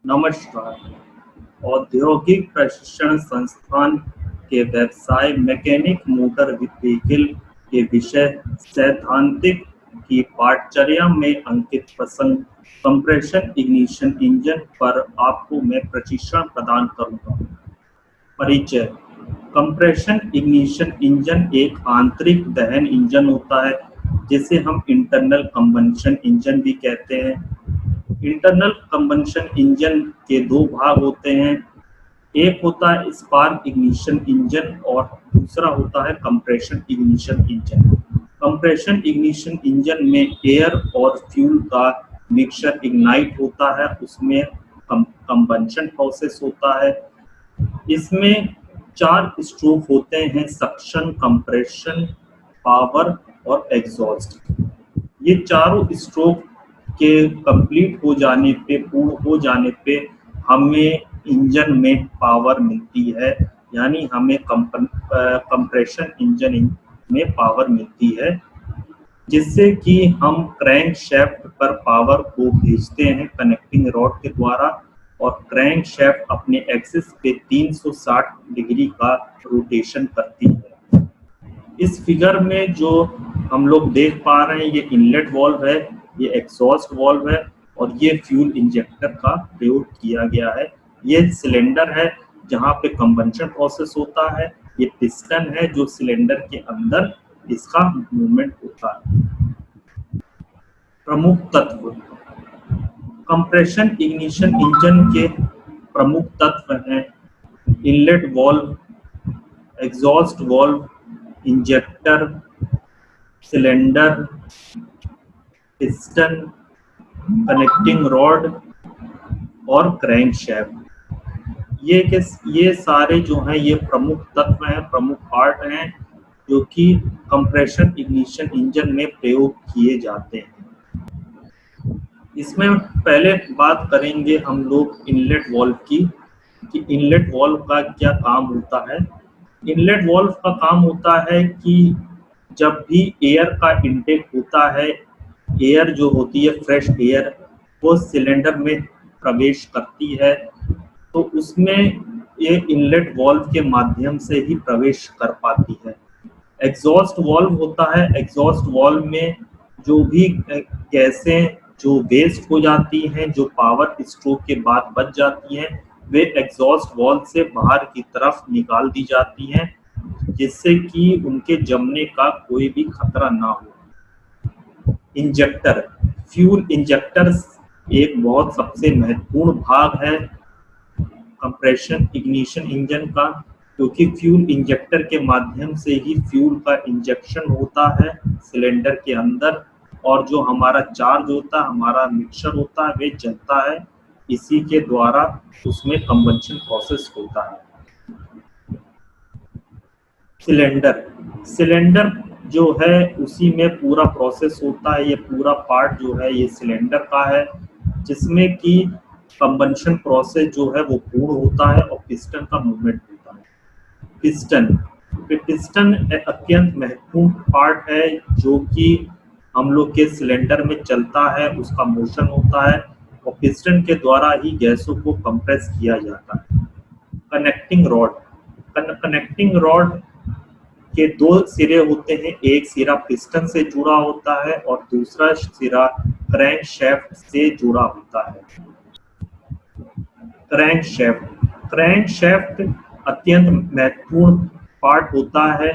नमस्कार। औद्योगिक प्रशिक्षण संस्थान के व्यवसाय मैकेनिक मोटर व्हीकल के विषय सैद्धांतिक की पाठचर्या में अंकित प्रसंग कंप्रेशन इग्निशन इंजन पर आपको मैं प्रशिक्षण प्रदान करूंगा। परिचय। कंप्रेशन इग्निशन इंजन एक आंतरिक दहन इंजन होता है जिसे हम इंटरनल कंबंशन इंजन भी कहते हैं। इंटरनल कंबंशन इंजन के दो भाग होते हैं। एक होता है स्पार्क इग्निशन इंजन और दूसरा होता है compression ignition engine. Compression ignition engine में एयर और फ्यूल का मिक्सचर इग्नाइट होता है, उसमें कंबंशन प्रोसेस होता है। इसमें 4 स्ट्रोक होते हैं: सक्शन, कंप्रेशन, पावर और एग्जॉस्ट। ये चारों स्ट्रोक के कंप्लीट हो जाने पे, पूर्ण हो जाने पे हमें इंजन में पावर मिलती है, यानी हमें कंप्रेशन इंजन में पावर मिलती है, जिससे कि हम क्रैंक शेफ्ट पर पावर को भेजते हैं कनेक्टिंग रॉड के द्वारा, और क्रैंक शेफ्ट अपने एक्सिस पे 360 डिग्री का रोटेशन करती है। इस फिगर में जो हम लोग देख पा रहे हैं, ये इनलेट वाल्व है, ये एग्जॉस्ट वाल्व है और ये फ्यूल इंजेक्टर का प्रयोग किया गया है। ये सिलेंडर है जहाँ पे कंबंशन प्रोसेस होता है। ये पिस्टन है जो सिलेंडर के अंदर इसका मूवमेंट होता है। प्रमुख तत्व। कंप्रेशन इग्निशन इंजन के प्रमुख तत्व हैं: inlet valve, exhaust valve, injector, cylinder, piston, connecting rod और क्रैंकशैफ्ट। ये सारे जो हैं ये प्रमुख तत्व हैं, प्रमुख पार्ट हैं जो कि कंप्रेशन इग्निशन इंजन में प्रयोग किए जाते हैं। इसमें पहले बात करेंगे हम लोग इनलेट वाल्व की, कि इनलेट वाल्व का क्या काम होता है। इनलेट वाल्व का काम होता है कि जब भी एयर का इनटेक होता है, एयर जो होती है फ्रेश एयर, वो सिलेंडर में प्रवेश करती है, तो उसमें ये इनलेट वाल्व के माध्यम से ही प्रवेश कर पाती है। एग्जॉस्ट वाल्व होता है, एग्जॉस्ट वाल्व में जो भी गैसें जो वेस्ट हो जाती हैं, जो पावर स्ट्रोक के बाद बच जाती हैं, वे एग्जॉस्ट वाल्व से बाहर की तरफ निकाल दी जाती हैं, जिससे कि उनके जमने का कोई भी खतरा ना हो। इंजेक्टर, फ्यूल इंजेक्टर एक बहुत सबसे महत्वपूर्ण भाग है कंप्रेशन इग्निशन इंजन का, क्योंकि फ्यूल इंजेक्टर के माध्यम से ही फ्यूल का इंजेक्शन होता है सिलेंडर के अंदर, और जो हमारा चार्ज होता है, हमारा मिक्सचर होता है, वे जलता है। इसी के द्वारा उसमें कंबंशन प्रोसेस होता है। सिलेंडर, सिलेंडर जो है उसी में पूरा प्रोसेस होता है। ये पूरा पार्ट जो है ये सिलेंडर का है, जिसमें कि कंबंशन प्रोसेस जो है वो पूर्ण होता है और पिस्टन का मूवमेंट होता है। पिस्टन, पिस्टन अत्यंत महत्वपूर्ण पार्ट है जो कि हम लोग के सिलेंडर में चलता है, उसका मोशन होता है और पिस्टन के द्वारा ही गैसों को कंप्रेस किया जाता है। कनेक्टिंग रॉड, कनेक्टिंग रॉड के 2 सिरे होते हैं, एक सिरा पिस्टन से जुड़ा होता है और दूसरा सिरा क्रैंक शैफ्ट से जुड़ा होता है। क्रैंक शैफ्ट, क्रैंक शैफ्ट अत्यंत महत्वपूर्ण पार्ट होता है।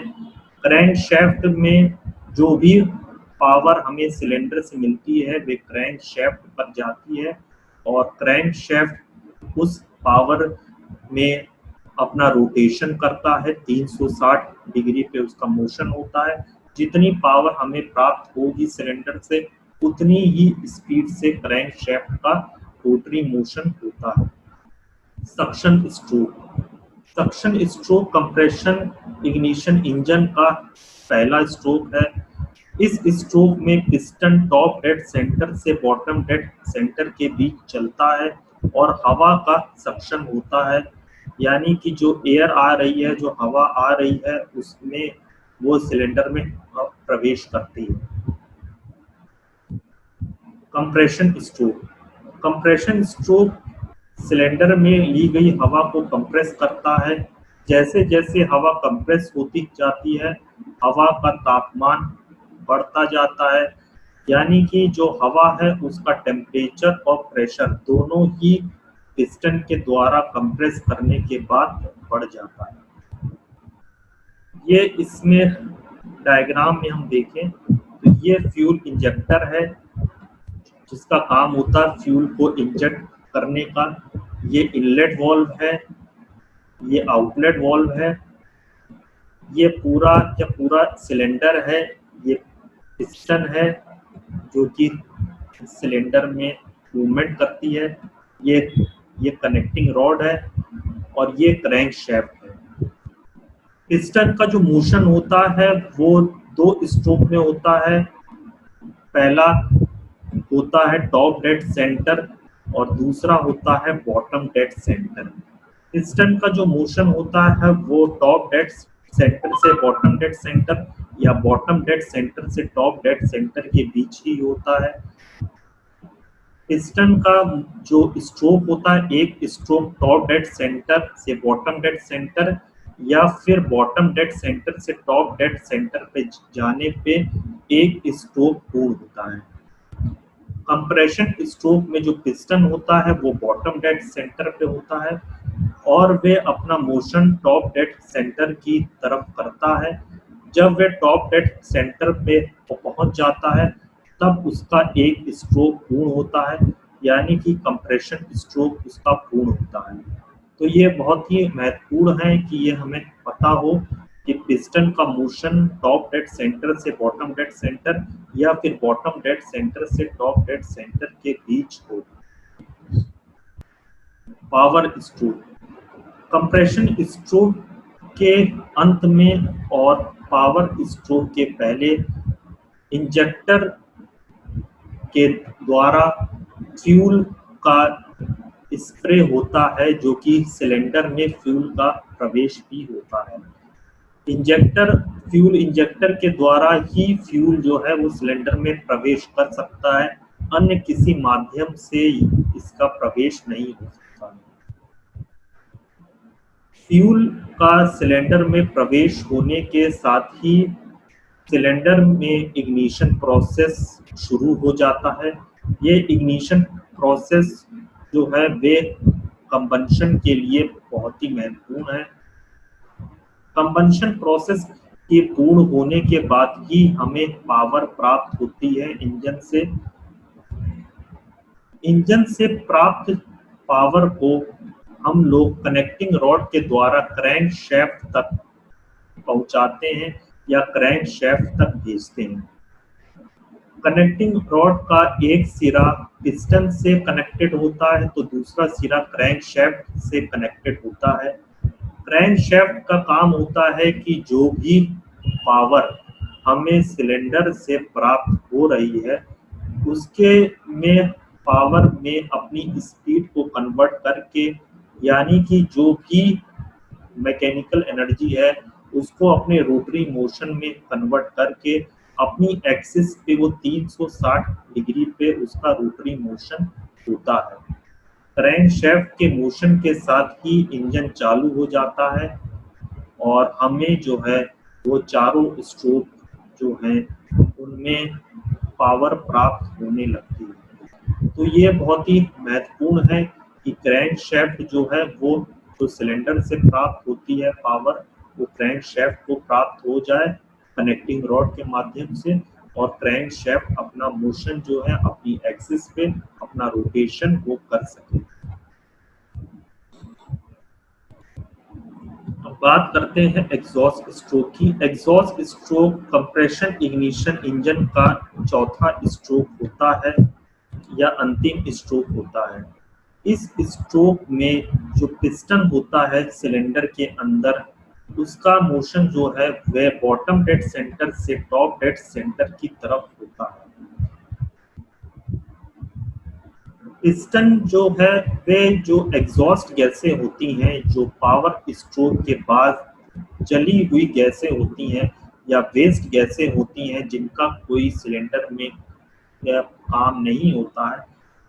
क्रैंक शैफ्ट में जो भी पावर हमें सिलेंडर से मिलती है वे क्रैंक शैफ्ट पर जाती है, और क्रैंक शैफ्ट उस पावर में अपना रोटेशन करता है, 360 डिग्री पे उसका मोशन होता है। जितनी पावर हमें प्राप्त होगी सिलेंडर से, उतनी ही स्पीड से क्रैंक शैफ्ट का रोटरी मोशन होता है। Suction stroke, suction stroke compression ignition engine का पहला स्ट्रोक है। इस स्ट्रोक में पिस्टन टॉप डेड सेंटर से बॉटम डेड सेंटर के बीच चलता है और हवा का सक्शन होता है, यानी कि जो एयर आ रही है, जो हवा आ रही है, उसमें वो सिलेंडर में प्रवेश करती है। Compression stroke, compression stroke cylinder में ली गई हवा को कंप्रेस करता है। जैसे जैसे हवा कंप्रेस होती जाती है, हवा का तापमान बढ़ता जाता है, यानी कि जो हवा है उसका टेम्परेचर और प्रेशर दोनों ही पिस्टन के द्वारा कंप्रेस करने के बाद बढ़ जाता है। ये इसमें डायग्राम में हम देखें तो ये फ्यूल इंजेक्टर है, जिसका काम होता है फ्यूल को इंजेक्ट करने का। ये इनलेट वाल्व है, ये आउटलेट वाल्व है, ये पूरा सिलेंडर है, ये पिस्टन है जो कि सिलेंडर में मूवमेंट करती है, ये कनेक्टिंग रॉड है और ये क्रैंक शैफ्ट है। पिस्टन का जो मोशन होता है वो दो स्ट्रोक में होता है। पहला होता है टॉप डेड सेंटर और दूसरा होता है बॉटम डेड सेंटर। पिस्टन का जो मोशन होता है वो टॉप डेड सेंटर से बॉटम डेड सेंटर या बॉटम डेड सेंटर से टॉप डेड सेंटर के बीच ही होता है। पिस्टन का जो स्ट्रोक होता है, एक स्ट्रोक टॉप डेड सेंटर से बॉटम डेड सेंटर या फिर बॉटम डेड सेंटर से टॉप डेड सेंटर पे जाने पे एक स्ट्रोक पूर्ण होता है। कंप्रेशन स्ट्रोक में जो पिस्टन होता है वो बॉटम डेड सेंटर पे होता है और वे अपना मोशन टॉप डेड सेंटर की तरफ करता है। जब वे टॉप डेड सेंटर पे पहुंच जाता है तब उसका एक स्ट्रोक पूर्ण होता है, यानी कि कंप्रेशन स्ट्रोक उसका पूर्ण होता है। तो ये बहुत ही महत्वपूर्ण है कि ये हमें पता हो कि पिस्टन का मोशन टॉप डेड सेंटर से बॉटम डेड सेंटर या फिर बॉटम डेड सेंटर से टॉप डेड सेंटर के बीच हो। पावर स्ट्रोक, कंप्रेशन स्ट्रोक के अंत में और पावर स्ट्रोक के पहले इंजेक्टर के द्वारा फ्यूल का स्प्रे होता है, जो कि सिलेंडर में फ्यूल का प्रवेश भी होता है। फ्यूल इंजेक्टर के द्वारा ही फ्यूल जो है वो सिलेंडर में प्रवेश कर सकता है, अन्य किसी माध्यम से इसका प्रवेश नहीं हो सकता। फ्यूल का सिलेंडर में प्रवेश होने के साथ ही सिलेंडर में इग्निशन प्रोसेस शुरू हो जाता है। ये इग्निशन प्रोसेस जो है वे कंबंशन के लिए बहुत ही महत्वपूर्ण है। कंबंशन प्रोसेस के पूर्ण होने के बाद ही हमें पावर प्राप्त होती है इंजन से। इंजन से प्राप्त पावर को हम लोग कनेक्टिंग रॉड के द्वारा क्रैंक शैफ्ट तक पहुंचाते हैं या क्रैंक शैफ्ट तक भेजते हैं। कनेक्टिंग रॉड का एक सिरा पिस्टन से कनेक्टेड होता है तो दूसरा सिरा क्रैंक शैफ्ट से कनेक्टेड होता है। क्रैंक शैफ्ट का काम होता है कि जो भी पावर हमें सिलेंडर से प्राप्त हो रही है उसके में पावर में अपनी स्पीड को कन्वर्ट करके, यानी कि जो भी मैकेनिकल एनर्जी है उसको अपने रोटरी मोशन में कन्वर्ट करके अपनी एक्सिस पे वो 360 डिग्री पे उसका रोटरी मोशन होता है। क्रैंक शैफ्ट के मोशन के साथ ही इंजन चालू हो जाता है और हमें जो है वो चारों स्ट्रोक जो हैं उनमें पावर प्राप्त होने लगती है। तो ये बहुत ही महत्वपूर्ण है कि क्रैंक शैफ्ट जो है वो जो सिलेंडर से प्राप्त होती है पावर, वो क्रैंक शैफ्ट को प्राप्त हो जाए कनेक्टिंग रॉड के माध्यम से और क्रैंक शैफ्ट अपना मोशन जो है अपनी एक्सिस पे अपना रोटेशन वो कर सके। अब बात करते हैं एग्जॉस्ट स्ट्रोक की। Exhaust stroke compression ignition engine का चौथा स्ट्रोक होता है या अंतिम स्ट्रोक होता है। इस स्ट्रोक में जो पिस्टन होता है सिलेंडर के अंदर, उसका मोशन जो है वह बॉटम डेड सेंटर से टॉप डेड सेंटर की तरफ होता है। पिस्टन जो है वे जो एग्जॉस्ट गैसें होती हैं, जो पावर स्ट्रोक के बाद जली हुई गैसें होती हैं या वेस्ट गैसें होती हैं जिनका कोई सिलेंडर में काम नहीं होता है,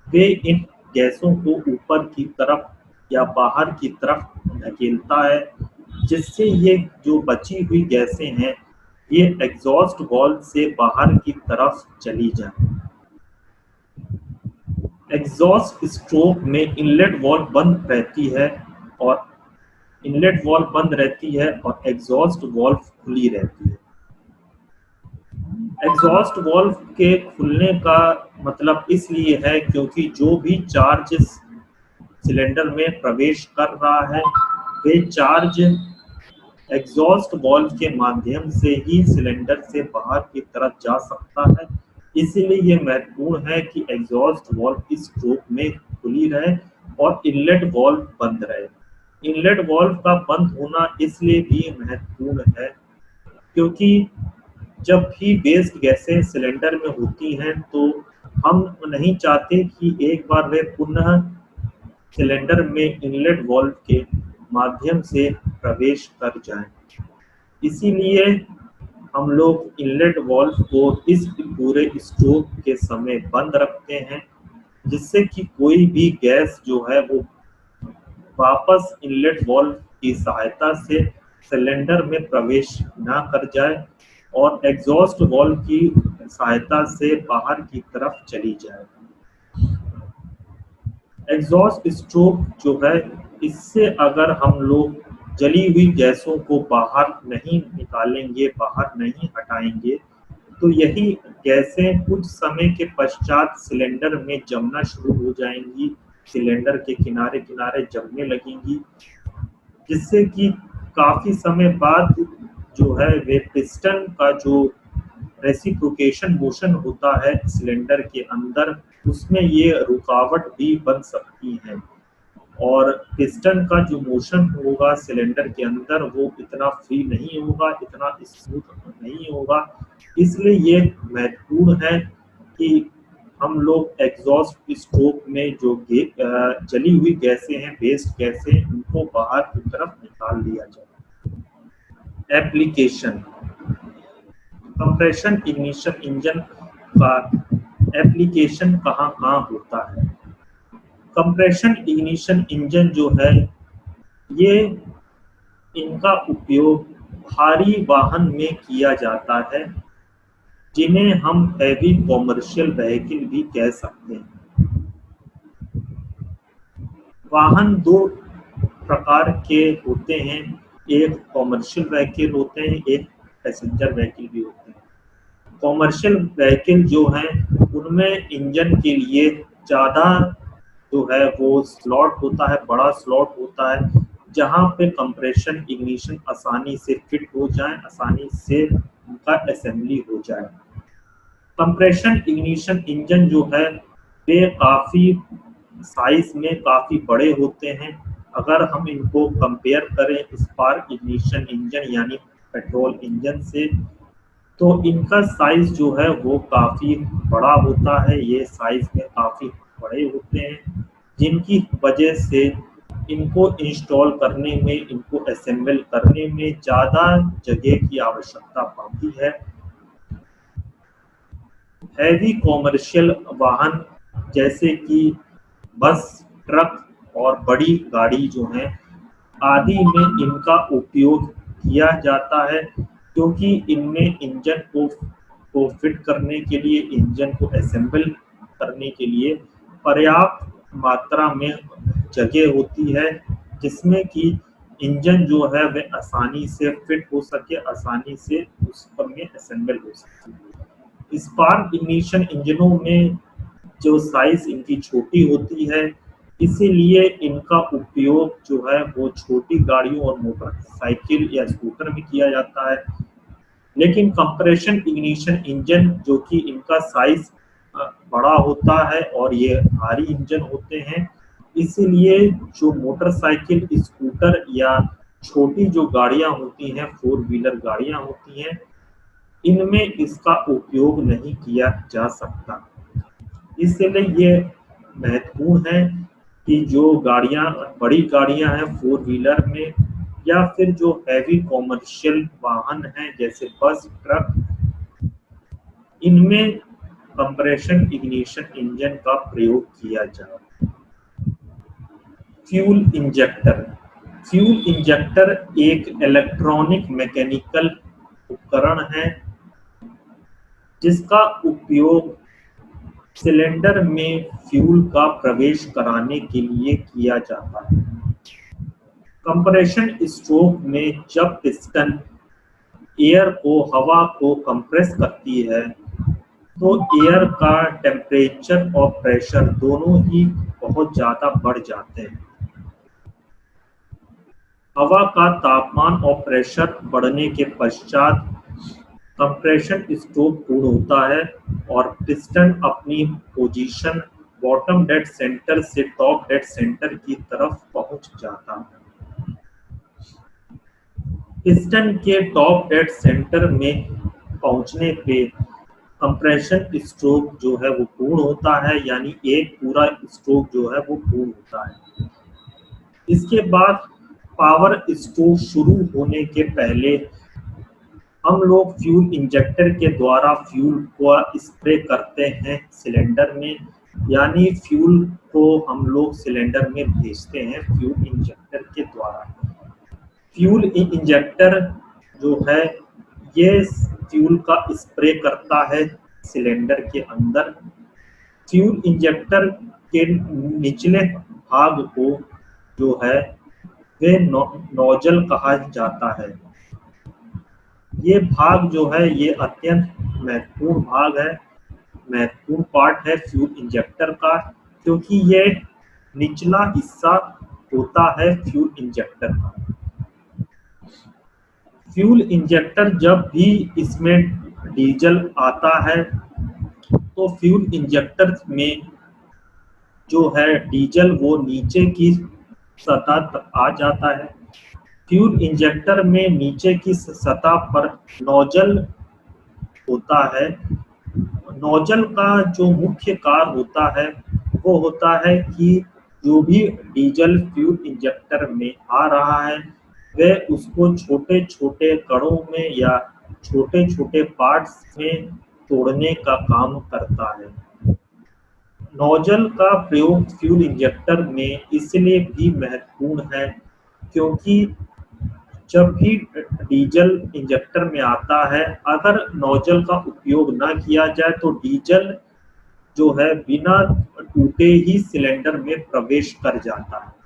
वे इन गैसों को ऊपर की तरफ या बाहर की तरफ धकेलता है, जिससे ये जो बची हुई गैसें हैं ये एग्जॉस्ट वाल्व से बाहर की तरफ चली जाए। एग्जॉस्ट स्ट्रोक में इनलेट वाल्व बंद रहती है और एग्जॉस्ट वाल्व खुली रहती है। एग्जॉस्ट वाल्व के खुलने का मतलब इसलिए है क्योंकि जो भी चार्ज सिलेंडर में प्रवेश कर रहा है वे चार्ज एग्जॉस्ट वाल्व के माध्यम से ही सिलेंडर से बाहर की तरफ जा सकता है। इसलिए यह महत्वपूर्ण है कि एग्जॉस्ट वाल्व इस स्ट्रोक में खुली रहे और इनलेट वाल्व बंद रहे। इनलेट वाल्व का बंद होना इसलिए भी महत्वपूर्ण है क्योंकि जब भी वेस्ट गैसें सिलेंडर में होती हैं तो हम नहीं चाहते कि एक बार वे पुनः सिलेंडर में इनलेट वाल्व के माध्यम से प्रवेश कर जाएं। इसीलिए हम लोग इनलेट वाल्व को इस पूरे स्ट्रोक के समय बंद रखते हैं, जिससे कि कोई भी गैस जो है वो वापस इनलेट वाल्व की सहायता से सिलेंडर में प्रवेश ना कर जाए और एग्जॉस्ट वाल्व की सहायता से बाहर की तरफ चली जाए। एग्जॉस्ट स्ट्रोक जो है इससे अगर हम लोग जली हुई गैसों को बाहर नहीं निकालेंगे, बाहर नहीं हटाएंगे, तो यही गैसें कुछ समय के पश्चात सिलेंडर में जमना शुरू हो जाएंगी, सिलेंडर के किनारे किनारे जमने लगेंगी, जिससे कि काफी समय बाद जो है वे पिस्टन का जो रेसिप्रोकेशन मोशन होता है सिलेंडर के अंदर, उसमें ये रुकावट भी बन सकती है और पिस्टन का जो मोशन होगा सिलेंडर के अंदर वो इतना फ्री नहीं होगा, इतना स्मूथ नहीं होगा। इसलिए ये महत्वपूर्ण है कि हम लोग एग्जॉस्ट स्ट्रोक में जो जली हुई गैसें हैं, वेस्ट गैसें, उनको बाहर की तरफ निकाल दिया जाए। एप्लीकेशन कंप्रेशन इग्निशन इंजन का एप्लीकेशन कहाँ होता है। कंप्रेशन इग्निशन इंजन जो है ये इनका उपयोग भारी वाहन में किया जाता है, जिन्हें हम हैवी कॉमर्शियल व्हीकल भी कह सकते हैं। वाहन दो प्रकार के होते हैं, एक कॉमर्शियल व्हीकल होते हैं, एक पैसेंजर व्हीकल भी होते हैं। कॉमर्शियल व्हीकल जो हैं उनमें इंजन के लिए ज़्यादा जो है वो स्लॉट होता है, बड़ा स्लॉट होता है, जहाँ पे कंप्रेशन इग्निशन आसानी से फिट हो जाए, आसानी से उनका असेंबली हो जाए। कंप्रेशन इग्निशन इंजन जो है वे काफ़ी साइज में काफ़ी बड़े होते हैं। अगर हम इनको कंपेयर करें स्पार्क इग्निशन इंजन यानी पेट्रोल इंजन से, तो इनका साइज जो है वो काफ़ी बड़ा होता है। ये साइज में काफ़ी बड़े होते हैं, जिनकी वजह से इनको इंस्टॉल करने में, इनको असेंबल करने में ज़्यादा जगह की आवश्यकता पड़ती है। हैवी कॉमर्शियल वाहन जैसे कि बस, ट्रक और बड़ी गाड़ी जो हैं आदि में इनका उपयोग किया जाता है, क्योंकि इनमें इंजन को फिट करने के लिए, इंजन को असेंबल करने के लिए पर्याप्त मात्रा में जगह होती है, जिसमें कि इंजन जो है वह आसानी से फिट हो सके, आसानी से उस पर में असेंबल हो सके। स्पार्क इग्निशन इंजनों में जो साइज इनकी छोटी होती है, इसीलिए इनका उपयोग जो है वो छोटी गाड़ियों और मोटरसाइकिल या स्कूटर में किया जाता है। लेकिन कंप्रेशन इग्निशन इंजन जो कि इनका साइज बड़ा होता है और ये भारी इंजन होते हैं, इसीलिए जो मोटरसाइकिल, स्कूटर या छोटी जो गाड़ियां होती हैं, 4 व्हीलर गाड़ियां होती हैं, इनमें इसका उपयोग नहीं किया जा सकता। इसलिए ये महत्वपूर्ण है कि जो गाड़ियां, बड़ी गाड़ियां हैं 4 व्हीलर में, या फिर जो हैवी कॉमर्शियल वाहन हैं जैसे बस, ट्रक, इनमें कंप्रेशन इग्निशन इंजन का प्रयोग किया जाए। Fuel injector. फ्यूल इंजेक्टर एक इलेक्ट्रॉनिक मैकेनिकल उपकरण है जिसका उपयोग सिलेंडर में फ्यूल का प्रवेश कराने के लिए किया जाता है। कंप्रेशन स्ट्रोक में जब पिस्टन एयर को हवा को कंप्रेस करती है तो एयर का टेम्परेचर और प्रेशर दोनों ही बहुत ज़्यादा बढ़ जाते हैं। हवा का तापमान और प्रेशर बढ़ने के पश्चात कंप्रेशन स्ट्रोक पूर्ण होता है और पिस्टन अपनी पोजीशन बॉटम डेड सेंटर से टॉप डेड सेंटर की तरफ पहुंच जाता है। पिस्टन के टॉप डेड सेंटर में पहुंचने पे कंप्रेशन स्ट्रोक जो है वो पूर्ण होता है, यानी एक पूरा स्ट्रोक जो है वो पूर्ण होता है। इसके बाद पावर स्ट्रोक शुरू होने के पहले हम लोग फ्यूल इंजेक्टर के द्वारा फ्यूल को स्प्रे करते हैं सिलेंडर में, यानी फ्यूल को हम लोग सिलेंडर में भेजते हैं फ्यूल इंजेक्टर के द्वारा। फ्यूल इंजेक्टर जो है ये फ्यूल का स्प्रे करता है सिलेंडर के अंदर। फ्यूल इंजेक्टर के निचले भाग को जो है वे नोजल कहा जाता है। ये भाग जो है ये अत्यंत महत्वपूर्ण भाग है, महत्वपूर्ण पार्ट है फ्यूल इंजेक्टर का, क्योंकि ये निचला हिस्सा होता है फ्यूल इंजेक्टर का। फ्यूल इंजेक्टर जब भी इसमें डीजल आता है तो फ्यूल इंजेक्टर में जो है डीजल वो नीचे की सतह तक आ जाता है। फ्यूल इंजेक्टर में नीचे की सतह पर नोजल होता है। नोजल का जो मुख्य कार्य होता है वो होता है कि जो भी डीजल फ्यूल इंजेक्टर में आ रहा है वह उसको छोटे छोटे कणों में या छोटे छोटे पार्ट्स में तोड़ने का काम करता है। नोजल का प्रयोग फ्यूल इंजेक्टर में इसलिए भी महत्वपूर्ण है क्योंकि जब भी डीजल इंजेक्टर में आता है, अगर नोजल का उपयोग ना किया जाए तो डीजल जो है बिना टूटे ही सिलेंडर में प्रवेश कर जाता है।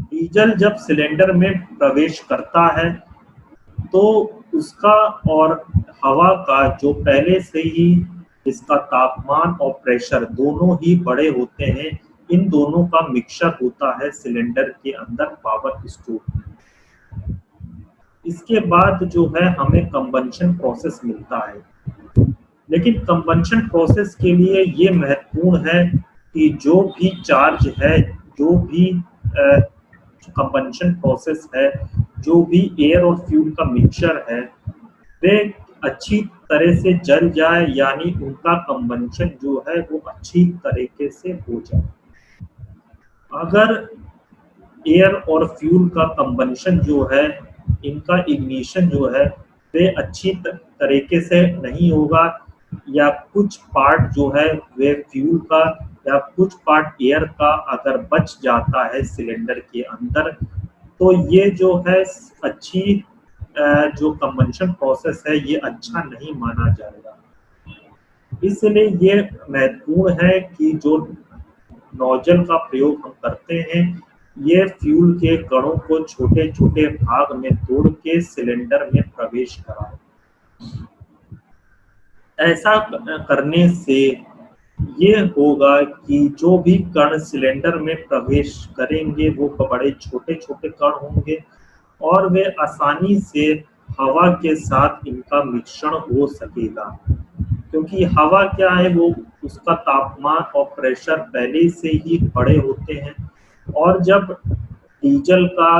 डीजल जब सिलेंडर में प्रवेश करता है तो उसका और हवा का जो पहले से ही इसका तापमान और प्रेशर दोनों ही बड़े होते हैं, इन दोनों का मिक्सचर होता है सिलेंडर के अंदर पावर स्ट्रोक में। इसके बाद जो है हमें कंबंशन प्रोसेस मिलता है, लेकिन कंबंशन प्रोसेस के लिए ये महत्वपूर्ण है कि जो भी चार्ज है, जो भी कंबंशन प्रोसेस है, जो भी एयर और फ्यूल का मिक्सचर है वे अच्छी तरह से जल जाए, यानी उनका कंबंशन जो है वो अच्छी तरीके से हो जाए। अगर एयर और फ्यूल का कंबंशन जो है, इनका इग्निशन जो है वे अच्छी तरीके से नहीं होगा या कुछ पार्ट जो है वे फ्यूल का या कुछ पार्ट एयर का अगर बच जाता है सिलेंडर के अंदर तो ये जो है अच्छी जो कंबंशन प्रोसेस है ये अच्छा नहीं माना जाएगा। इसलिए ये महत्वपूर्ण है कि जो नोजल का प्रयोग हम करते हैं ये फ्यूल के कणों को छोटे छोटे भाग में तोड़ के सिलेंडर में प्रवेश कराए। ऐसा करने से ये होगा कि जो भी कण सिलेंडर में प्रवेश करेंगे वो बड़े छोटे छोटे कण होंगे और वे आसानी से हवा के साथ इनका मिश्रण हो सकेगा, क्योंकि हवा क्या है वो उसका तापमान और प्रेशर पहले से ही बड़े होते हैं और जब डीजल का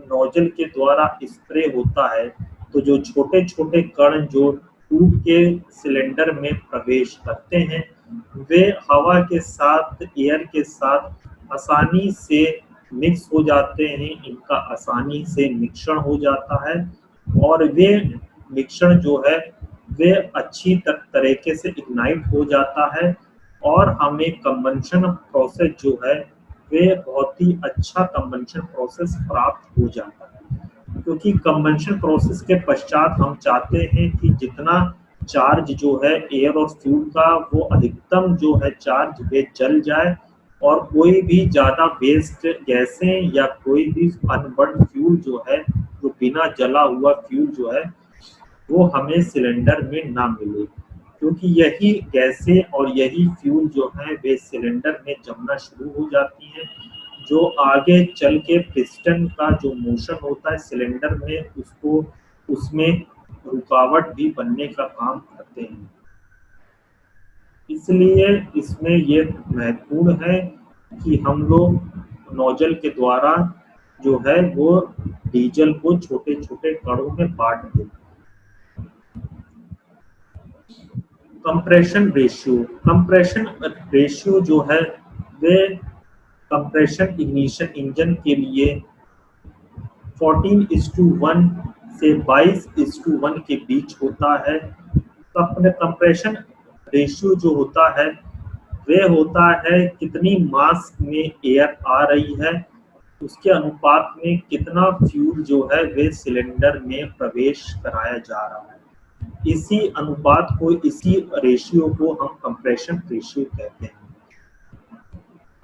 नोजल के द्वारा स्प्रे होता है तो जो छोटे छोटे कण जो टूट के सिलेंडर में प्रवेश करते हैं वे हवा के साथ एयर के साथ आसानी से मिक्स हो जाते हैं, इनका आसानी से मिश्रण हो जाता है और वे मिश्रण जो है वे अच्छी तरीके से इग्नाइट हो जाता है और हमें कंबंशन प्रोसेस जो है वे बहुत ही अच्छा कंबंशन प्रोसेस प्राप्त हो जाता है, क्योंकि कंबंशन प्रोसेस के पश्चात हम चाहते हैं कि जितना चार्ज जो है एयर और फ्यूल का वो अधिकतम जो है चार्ज वे जल जाए और कोई भी ज़्यादा वेस्ट गैसें या कोई भी अनबर्न फ्यूल जो है, जो बिना जला हुआ फ्यूल जो है वो हमें सिलेंडर में ना मिले, क्योंकि यही गैसें और यही फ्यूल जो है वे सिलेंडर में जमना शुरू हो जाती हैं, जो आगे चल के पिस्टन का जो मोशन होता है सिलेंडर में उसको उसमें रुकावट भी बनने का काम करते हैं। इसलिए इसमें ये महत्वपूर्ण है कि हम लोग नोजल के द्वारा जो है वो डीजल को छोटे-छोटे कणों में बाँट दें। कंप्रेशन रेशियो जो है वे कंप्रेशन इग्निशन इंजन के लिए 14:1 से 22:1 के बीच होता है। कंप्रेशन रेशियो जो होता है वे होता है कितनी मास में एयर आ रही है उसके अनुपात में कितना फ्यूल जो है वे सिलेंडर में प्रवेश कराया जा रहा है। इसी अनुपात को, इसी रेशियो को हम कंप्रेशन रेशियो कहते हैं।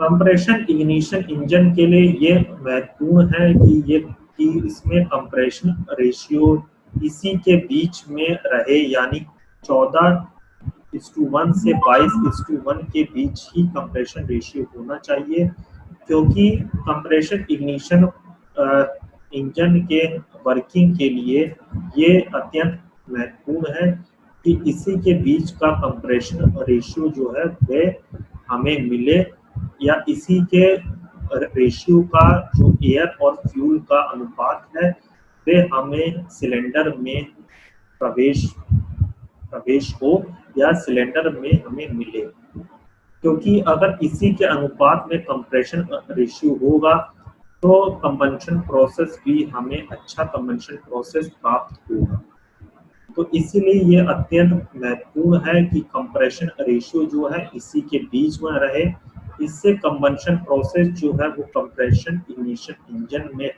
कंप्रेशन इग्निशन इंजन के लिए ये महत्वपूर्ण है कि इसमें कंप्रेशन रेशियो इसी के बीच में रहे, यानी 14:1 से 22:1 के बीच ही कंप्रेशन रेशियो होना चाहिए, क्योंकि कंप्रेशन इग्निशन इंजन के वर्किंग के लिए ये अत्यंत महत्वपूर्ण है कि इसी के बीच का कंप्रेशन रेशियो जो है वे हमें मिले, या इसी के रेशियो का जो एयर और फ्यूल का अनुपात है वे हमें सिलेंडर में प्रवेश हो या सिलेंडर में हमें मिले, क्योंकि अगर इसी के अनुपात में कंप्रेशन रेशियो होगा तो कंबंशन प्रोसेस भी हमें अच्छा कंबंशन प्रोसेस प्राप्त होगा। तो इसीलिए ये अत्यंत महत्वपूर्ण है कि कंप्रेशन रेशियो जो है इसी के बीच में रहे, इससे कंबंशन प्रोसेस जो है वो कंप्रेशन इग्निशन इंजन में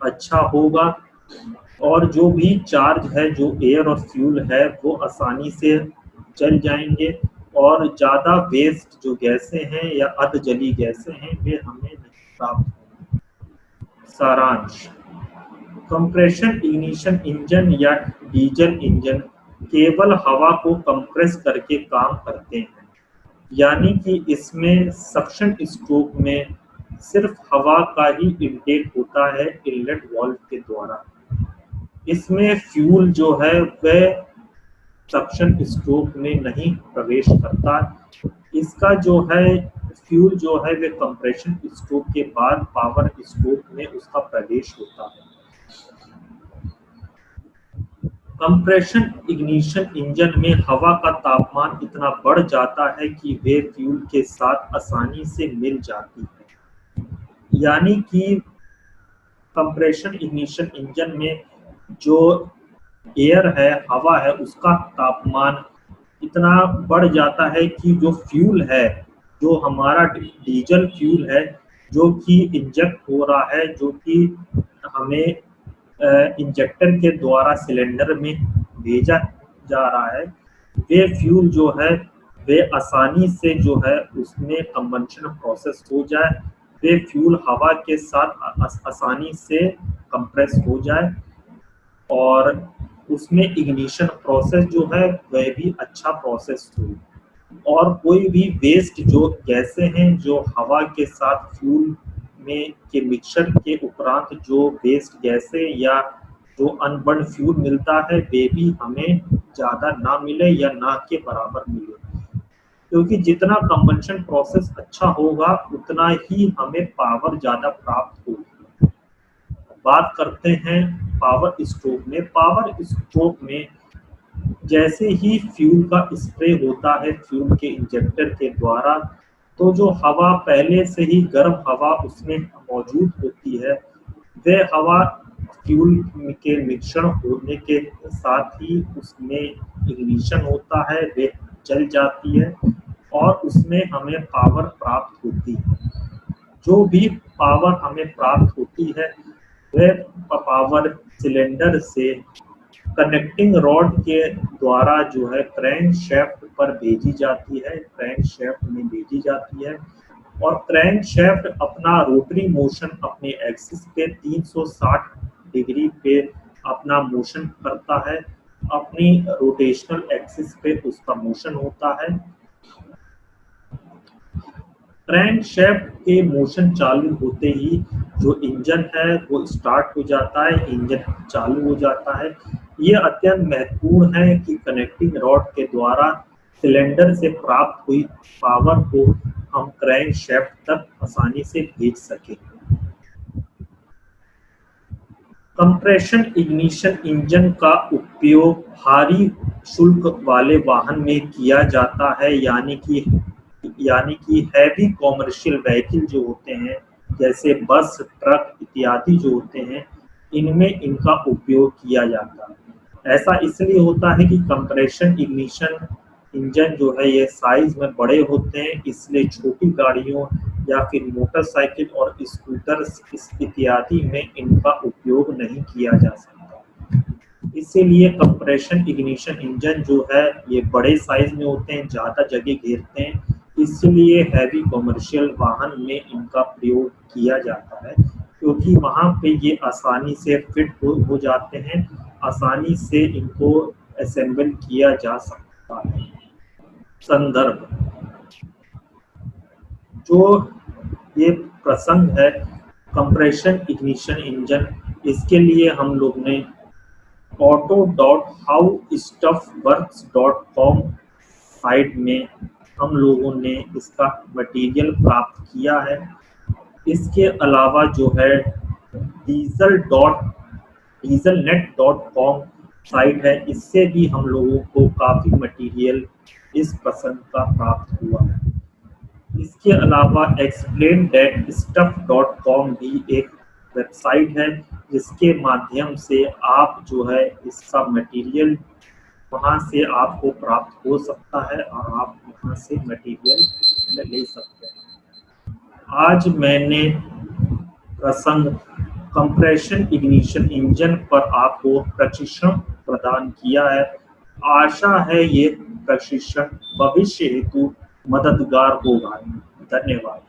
अच्छा होगा और जो भी चार्ज है, जो एयर और फ्यूल है वो आसानी से जल जाएंगे और ज़्यादा वेस्ट जो गैसें हैं या अर्धजली गैसें हैं वे हमें नहीं प्राप्त होंगी। सारांश: कंप्रेशन इग्निशन इंजन या डीजल इंजन केवल हवा को कंप्रेस करके काम करते हैं, यानी कि इसमें सक्शन स्ट्रोक में सिर्फ हवा का ही इनटेक होता है इनलेट वाल्व के द्वारा। इसमें फ्यूल जो है वह सक्शन स्ट्रोक में नहीं प्रवेश करता। इसका जो है फ्यूल जो है वे कंप्रेशन स्ट्रोक के बाद पावर स्ट्रोक में उसका प्रवेश होता है। कंप्रेशन इग्निशन इंजन में हवा का तापमान इतना बढ़ जाता है कि वे फ्यूल के साथ आसानी से मिल जाती है, यानी कि कंप्रेशन इग्निशन इंजन में जो एयर है, हवा है, उसका तापमान इतना बढ़ जाता है कि जो फ्यूल है, जो हमारा डीजल फ्यूल है जो कि इंजेक्ट हो रहा है, जो कि हमें इंजेक्टर के द्वारा सिलेंडर में भेजा जा रहा है, वे फ्यूल जो है वे आसानी से जो है उसमें कंबंशन प्रोसेस हो जाए, वे फ्यूल हवा के साथ आसानी से कंप्रेस हो जाए और उसमें इग्निशन प्रोसेस जो है वह भी अच्छा प्रोसेस हो और कोई भी वेस्ट जो गैसें हैं जो हवा के साथ फ्यूल में के मिक्सचर के उपरांत जो वेस्ट गैसें या जो अनबर्न फ्यूल मिलता है वे भी हमें ज़्यादा ना मिले या ना के बराबर मिले, क्योंकि जितना कंबंशन प्रोसेस अच्छा होगा उतना ही हमें पावर ज़्यादा प्राप्त होगी। बात करते हैं पावर स्ट्रोक में। पावर स्ट्रोक में जैसे ही फ्यूल का स्प्रे होता है फ्यूल के इंजेक्टर के द्वारा, तो जो हवा पहले से ही गर्म हवा उसमें मौजूद होती है, वह हवा फ्यूल के मिश्रण होने के साथ ही उसमें इग्निशन होता है, वे जल जाती है और उसमें हमें पावर प्राप्त होती है। जो भी पावर हमें प्राप्त होती है वह पावर सिलेंडर से कनेक्टिंग रॉड के द्वारा जो है क्रैंक शेफ्ट पर भेजी जाती है, क्रैंक शेफ्ट में भेजी जाती है और क्रैंक शेफ्ट अपना रोटरी मोशन अपने एक्सिस पे 360 डिग्री पे अपना मोशन करता है। अपनी रोटेशनल एक्सिस पे उसका मोशन होता है। क्रैंक शेफ्ट के मोशन चालू होते ही जो इंजन है वो स्टार्ट हो जाता है, इंजन चालू हो जाता है। ये अत्यंत महत्वपूर्ण है कि कनेक्टिंग रॉड के द्वारा सिलेंडर से प्राप्त हुई पावर को हम क्रैंक शेफ्ट तक आसानी से भेज सकें। कंप्रेशन इग्निशन इंजन का उपयोग भारी शुल्क वाले वाहन में किया जाता है, यानी कि हैवी कॉमर्शियल व्हीकल जो होते हैं जैसे बस, ट्रक इत्यादि जो होते हैं, इनमें इनका उपयोग किया जाता है। ऐसा इसलिए होता है कि कंप्रेशन इग्निशन इंजन जो है ये साइज में बड़े होते हैं, इसलिए छोटी गाड़ियों या फिर मोटरसाइकिल और स्कूटर इत्यादि में इनका उपयोग नहीं किया जा सकता। इसीलिए कंप्रेशन इग्निशन इंजन जो है ये बड़े साइज में होते हैं, ज़्यादा जगह घेरते हैं, इसलिए हैवी कमर्शियल वाहन में इनका प्रयोग किया जाता है क्योंकि वहाँ पे ये आसानी से फिट हो जाते हैं, आसानी से इनको असेंबल किया जा सकता है। संदर्भ जो ये प्रसंग है कंप्रेशन इग्निशन इंजन, इसके लिए हम लोग ने auto.howstuffworks.com साइट में हम लोगों ने इसका मटेरियल प्राप्त किया है। इसके अलावा जो है dieselnet.com साइट है, इससे भी हम लोगों को काफ़ी मटेरियल इस प्रसंग का प्राप्त हुआ है। इसके अलावा explain-stuff.com भी एक वेबसाइट है जिसके माध्यम से आप जो है इसका मटेरियल वहाँ से आपको प्राप्त हो सकता है और आप वहाँ से मटेरियल ले सकते हैं। आज मैंने प्रसंग कंप्रेशन इग्निशन इंजन पर आपको प्रशिक्षण प्रदान किया है। आशा है ये प्रशिक्षण भविष्य हेतु मददगार होगा। धन्यवाद।